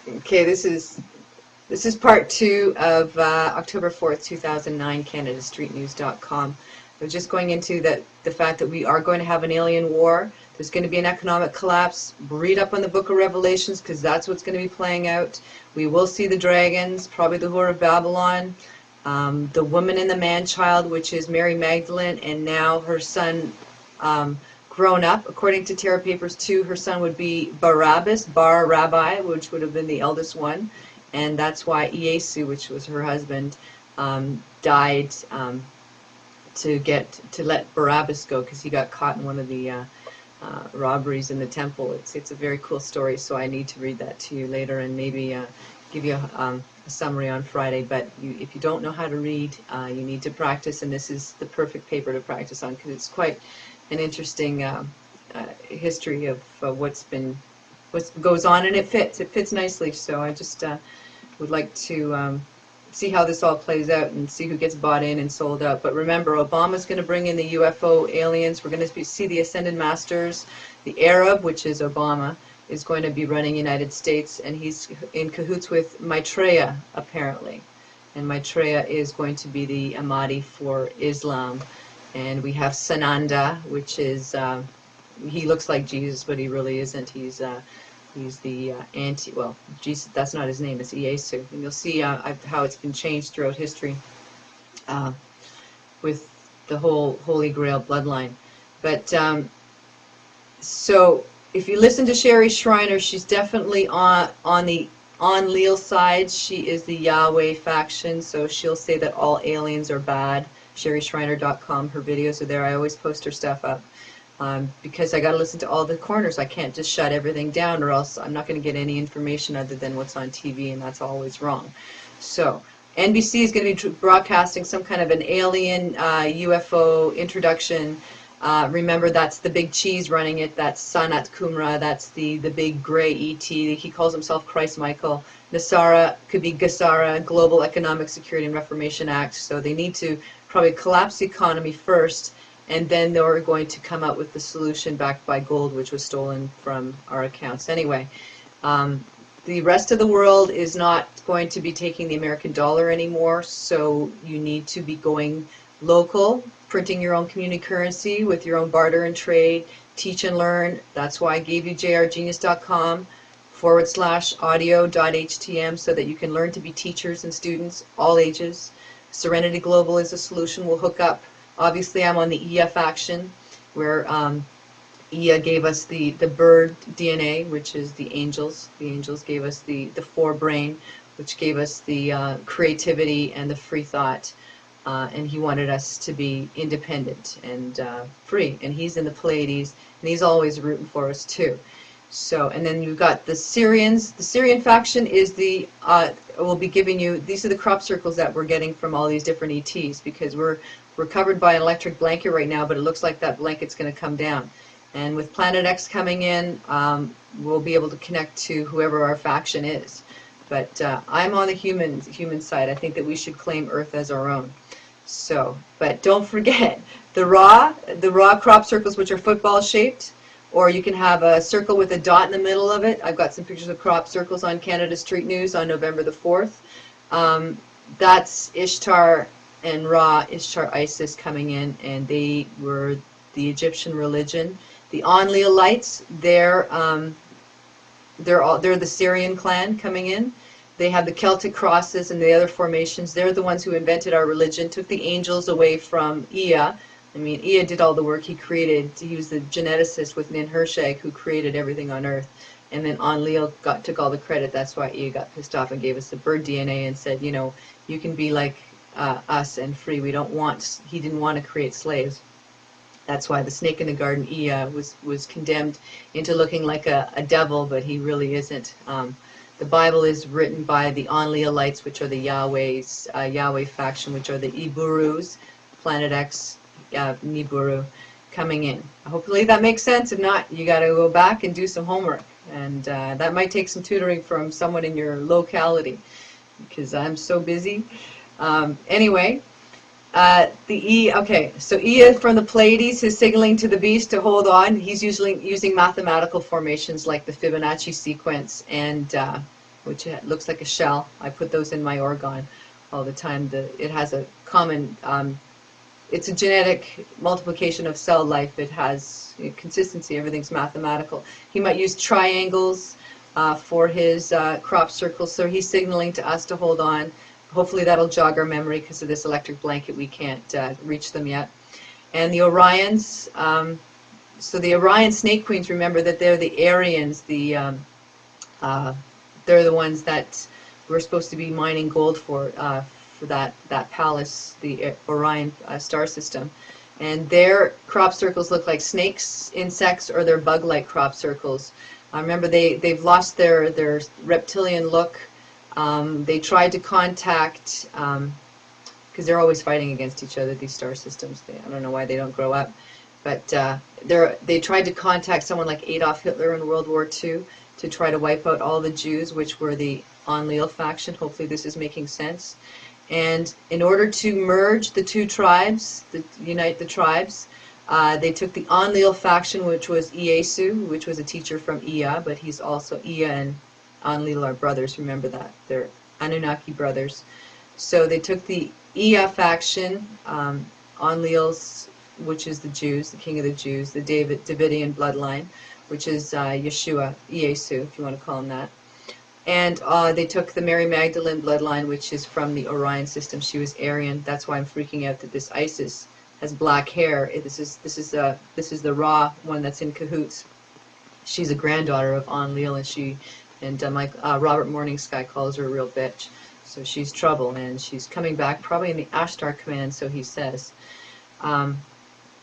Okay, this is part 2 of October 4th, 2009, Canadastreetnews.com. I was just going into the fact that we are going to have an alien war. There's going to be an economic collapse. Read up on the Book of Revelations, because that's what's going to be playing out. We will see the dragons, probably the Whore of Babylon, the woman and the man-child, which is Mary Magdalene, and now her son grown up. According to Terra Papers 2, her son would be Barabbas, Bar Rabbi, which would have been the eldest one. And that's why Iesu, which was her husband, died to let Barabbas go, because he got caught in one of the robberies in the temple. It's a very cool story, so I need to read that to you later and maybe give you a summary on Friday. But if you don't know how to read, you need to practice, and this is the perfect paper to practice on, because it's quite an interesting history of what goes on, and it fits nicely. So I just would like to see how this all plays out and see who gets bought in and sold out. But remember, Obama's going to bring in the UFO aliens. We're going to see the Ascended Masters. The Arab, which is Obama, is going to be running United States, and he's in cahoots with Maitreya, apparently. And Maitreya is going to be the Ahmadi for Islam. And we have Sananda, which is, he looks like Jesus, but he really isn't. He's the well, Jesus, that's not his name, it's Iesu. And you'll see how it's been changed throughout history with the whole Holy Grail bloodline. But, so, if you listen to Sherry Shriner, she's definitely on the Leal side. She is the Yahweh faction, so she'll say that all aliens are bad. SherryShriner.com, her videos are there. I always post her stuff up. Because I got to listen to all the corners. I can't just shut everything down, or else I'm not going to get any information other than what's on TV, and that's always wrong. So NBC is going to be broadcasting some kind of an alien UFO introduction. Remember, that's the big cheese running it. That's Sanat Kumra. That's the big gray ET. He calls himself Christ Michael. NESARA could be GASARA, Global Economic Security and Reformation Act. So they need to probably collapse the economy first, and then they're going to come out with the solution backed by gold, which was stolen from our accounts. Anyway, the rest of the world is not going to be taking the American dollar anymore, so you need to be going local, printing your own community currency with your own barter and trade, teach and learn. That's why I gave you Jrgenius.com/audio.htm, so that you can learn to be teachers and students, all ages. Serenityglobal is a solution. We'll hook up. Obviously, I'm on the IA faction, where IA gave us the bird DNA, which is the angels. The angels gave us the forebrain, which gave us the creativity and the free thought. And he wanted us to be independent and free. And he's in the Pleiades, and he's always rooting for us too. So, and then you've got the Syrians. The Syrian faction is the, we'll be giving you, these are the crop circles that we're getting from all these different ETs, because we're covered by an electric blanket right now, but it looks like that blanket's going to come down. And with Planet X coming in, we'll be able to connect to whoever our faction is. But I'm on the human side. I think that we should claim Earth as our own. So, but don't forget, the raw crop circles, which are football shaped, or you can have a circle with a dot in the middle of it. I've got some pictures of crop circles on Canada Street News on November the 4th. That's Ishtar and Ra, Ishtar Isis coming in, and they were the Egyptian religion. The Enlilites, they're the Syrian clan coming in. They have the Celtic crosses and the other formations. They're the ones who invented our religion, took the angels away from Ea. I mean, Ea did all the work. He was the geneticist with Ninhursag, who created everything on Earth. And then Enlil took all the credit. That's why Ea got pissed off and gave us the bird DNA and said, you know, you can be like us and free. He didn't want to create slaves. That's why the snake in the garden, Ea, was condemned into looking like a devil, but he really isn't. The Bible is written by the Enlilites, which are the Yahweh faction, which are the Iburus, Planet X, Nibiru, coming in. Hopefully that makes sense. If not, you got to go back and do some homework. And that might take some tutoring from someone in your locality, because I'm so busy. Anyway, okay, so Ea from the Pleiades is signaling to the beast to hold on. He's usually using mathematical formations like the Fibonacci sequence and which looks like a shell. I put those in my orgon all the time. It has a common, it's a genetic multiplication of cell life. It has consistency. Everything's mathematical. He might use triangles for his crop circles, so he's signaling to us to hold on. Hopefully that'll jog our memory because of this electric blanket. We can't reach them yet. And the Orions, so the Orion snake queens, remember that they're the Aryans, they're the ones that we're supposed to be mining gold for that palace, the Orion star system. And their crop circles look like snakes, insects, or they're bug-like crop circles. Remember, they've lost their reptilian look. They tried to contact, because they're always fighting against each other, these star systems. I don't know why they don't grow up. But they tried to contact someone like Adolf Hitler in World War II to try to wipe out all the Jews, which were the Enlil faction. Hopefully this is making sense. And in order to merge the two tribes, unite the tribes, they took the Enlil faction, which was Ieyasu, which was a teacher from Ea, but he's also Ea and Enlil are brothers. Remember that. They're Anunnaki brothers. So they took the Ea faction, Enlil's, which is the Jews, the king of the Jews, the Davidian bloodline, which is Yeshua, Ieyasu, if you want to call him that. And they took the Mary Magdalene bloodline, which is from the Orion system. She was Aryan. That's why I'm freaking out that this Isis has black hair. This is the Ra one that's in cahoots. She's a granddaughter of Enlil, and Robert Morningsky calls her a real bitch. So she's trouble, and she's coming back probably in the Ashtar command, so he says.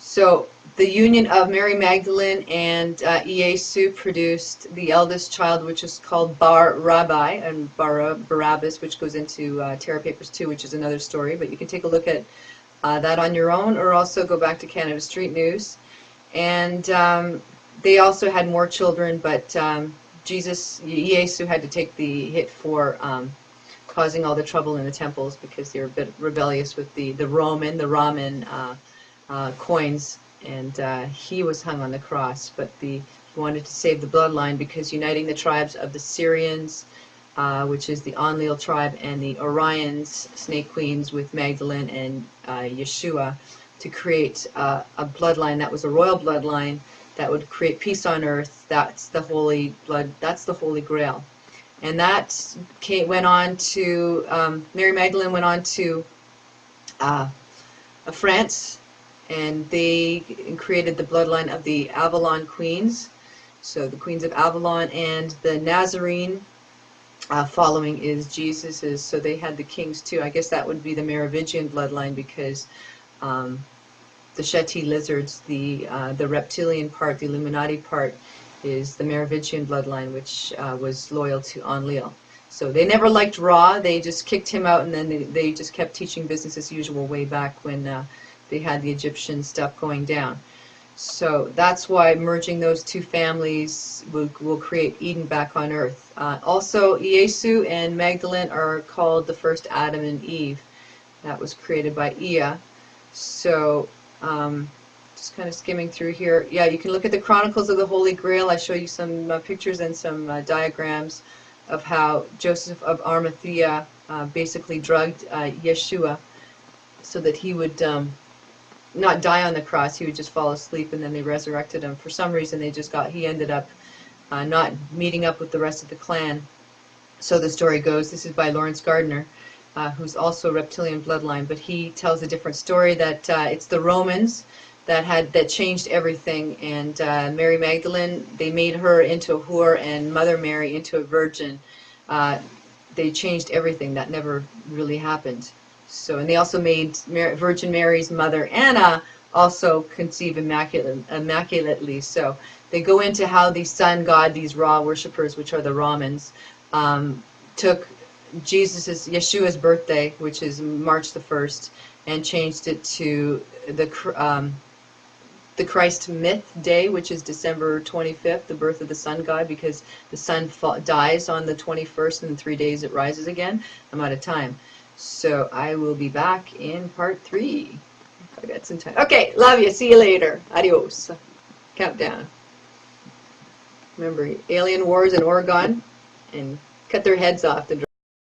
So the union of Mary Magdalene and Ieyasu produced the eldest child, which is called Bar Rabbi, and Barabbas, which goes into Terra Papers 2, which is another story. But you can take a look at that on your own, or also go back to Canada Street News. And they also had more children, but Ieyasu had to take the hit for causing all the trouble in the temples because they were a bit rebellious with the Raman coins, and he was hung on the cross. But he wanted to save the bloodline because uniting the tribes of the Syrians, which is the Enlil tribe, and the Orions, snake queens, with Magdalene and Yeshua, to create a bloodline that was a royal bloodline that would create peace on earth. That's the holy blood. That's the Holy Grail. And that went on to Mary Magdalene went on to France, and they created the bloodline of the Avalon queens. So the queens of Avalon, and the Nazarene following is Jesus's. So they had the kings too. I guess that would be the Merovingian bloodline, because the Shetty lizards, the reptilian part, the Illuminati part, is the Merovingian bloodline, which was loyal to Enlil. So they never liked Ra. They just kicked him out, and then they just kept teaching business as usual way back when they had the Egyptian stuff going down. So that's why merging those two families will create Eden back on earth. Also, Ieyasu and Magdalene are called the first Adam and Eve. That was created by Ea. So just kind of skimming through here. Yeah, you can look at the Chronicles of the Holy Grail. I show you some pictures and some diagrams of how Joseph of Arimathea basically drugged Yeshua so that he would not die on the cross. He would just fall asleep, and then they resurrected him. For some reason, he ended up not meeting up with the rest of the clan. So the story goes. This is by Lawrence Gardner, who's also reptilian bloodline, but he tells a different story, that it's the Romans that changed everything. And Mary Magdalene, they made her into a whore, and Mother Mary into a virgin. They changed everything. That never really happened. So, and they also made Virgin Mary's mother Anna also conceive immaculately. So they go into how the sun god, these Ra worshippers, which are the Ramans, took Yeshua's birthday, which is March the 1st, and changed it to the Christ myth day, which is December 25th, the birth of the sun god, because the sun dies on the 21st, and in 3 days it rises again. I'm out of time. So I will be back in part 3. I got some time. Okay, love you. See you later. Adios. Countdown. Remember, alien wars in Oregon, and cut their heads off. The